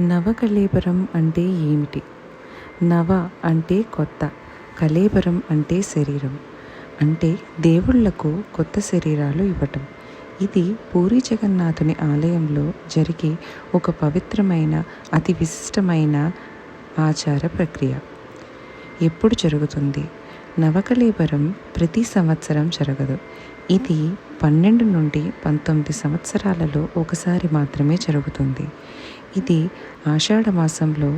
నవకళేబరం అంటే ఏమిటి? నవ అంటే కొత్త, కళేబరం అంటే శరీరం, అంటే దేవుళ్లకు కొత్త శరీరాలు ఇవ్వటం. ఇది పూరీ జగన్నాథుని ఆలయంలో జరిగే ఒక పవిత్రమైన, అతి విశిష్టమైన ఆచార ప్రక్రియ. ఎప్పుడు జరుగుతుంది? నవకళేబరం ప్రతి సంవత్సరం జరగదు. ఇది 12 నుండి 19 సంవత్సరాలలో ఒకసారి మాత్రమే జరుగుతుంది. ఇది ఆషాఢ మాసంలో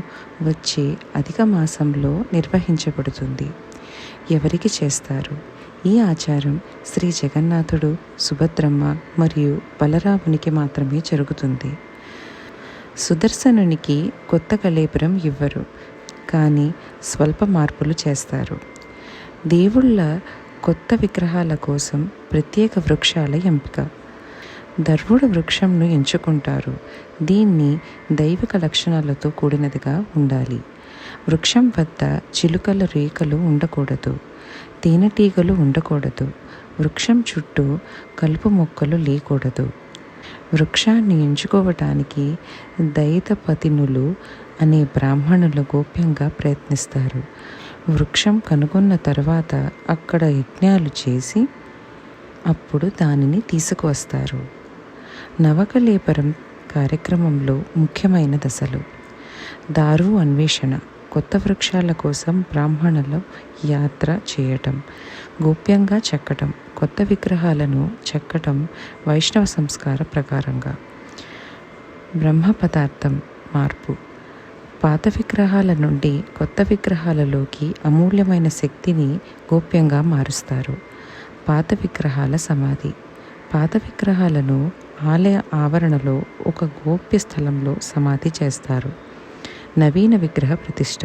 వచ్చే అధిక మాసంలో నిర్వహించబడుతుంది. ఎవరికి చేస్తారు? ఈ ఆచారం శ్రీ జగన్నాథుడు, సుభద్రమ్మ మరియు బలరామునికి మాత్రమే జరుగుతుంది. సుదర్శనునికి కొత్త కళేబరం ఇవ్వరు, కానీ స్వల్ప మార్పులు చేస్తారు. దేవుళ్ళ కొత్త విగ్రహాల కోసం ప్రత్యేక వృక్షాల ఎంపిక. దర్వుడ వృక్షంను ఎంచుకుంటారు. దీన్ని దైవిక లక్షణాలతో కూడినదిగా ఉండాలి. వృక్షం వద్ద చిలుకల రేఖలు ఉండకూడదు, తేనెటీగలు ఉండకూడదు. వృక్షం చుట్టూ కలుపు మొక్కలు లేకూడదు. వృక్షాన్ని ఎంచుకోవటానికి దైతపతినులు అనే బ్రాహ్మణులు గోప్యంగా ప్రయత్నిస్తారు. వృక్షం కనుగొన్న తర్వాత అక్కడ యజ్ఞాలు చేసి అప్పుడు దానిని తీసుకువస్తారు. నవకళేబరం కార్యక్రమంలో ముఖ్యమైన దశలు: దారు అన్వేషణ, కొత్త వృక్షాల కోసం బ్రాహ్మణులు యాత్ర చేయటం, గోప్యంగా చెక్కటం, కొత్త విగ్రహాలను చెక్కటం వైష్ణవ సంస్కార ప్రకారంగా. బ్రహ్మ పదార్థం మార్పు, పాత విగ్రహాల నుండి కొత్త విగ్రహాలలోకి అమూల్యమైన శక్తిని గోప్యంగా మారుస్తారు. పాత విగ్రహాల సమాధి, పాత విగ్రహాలను ఆలయ ఆవరణలో ఒక గోప్య స్థలంలో సమాధి చేస్తారు. నవీన విగ్రహ ప్రతిష్ట,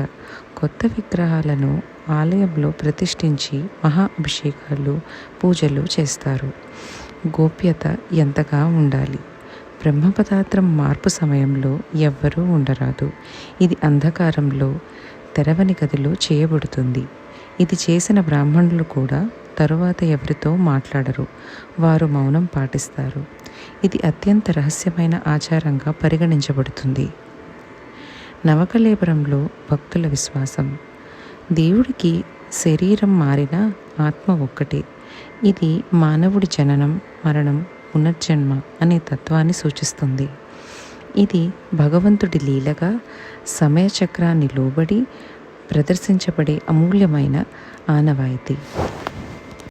కొత్త విగ్రహాలను ఆలయంలో ప్రతిష్ఠించి మహా అభిషేకాలు, పూజలు చేస్తారు. గోప్యత ఎంతగా ఉండాలి? బ్రహ్మపదార్థం మార్పు సమయంలో ఎవ్వరూ ఉండరాదు. ఇది అంధకారంలో తెరవని గదిలో చేయబడుతుంది. ఇది చేసిన బ్రాహ్మణులు కూడా తరువాత ఎవరితో మాట్లాడరు, వారు మౌనం పాటిస్తారు. ఇది అత్యంత రహస్యమైన ఆచారంగా పరిగణించబడుతుంది. నవకళేబరంలో భక్తుల విశ్వాసం: దేవుడికి శరీరం మారిన ఆత్మ ఒక్కటే. ఇది మానవుడి జననం, మరణం, పునర్జన్మ అనే తత్వాన్ని సూచిస్తుంది. ఇది భగవంతుడి లీలగా సమయచక్రాన్ని లోబడి ప్రదర్శించబడే అమూల్యమైన ఆనవాయితీ.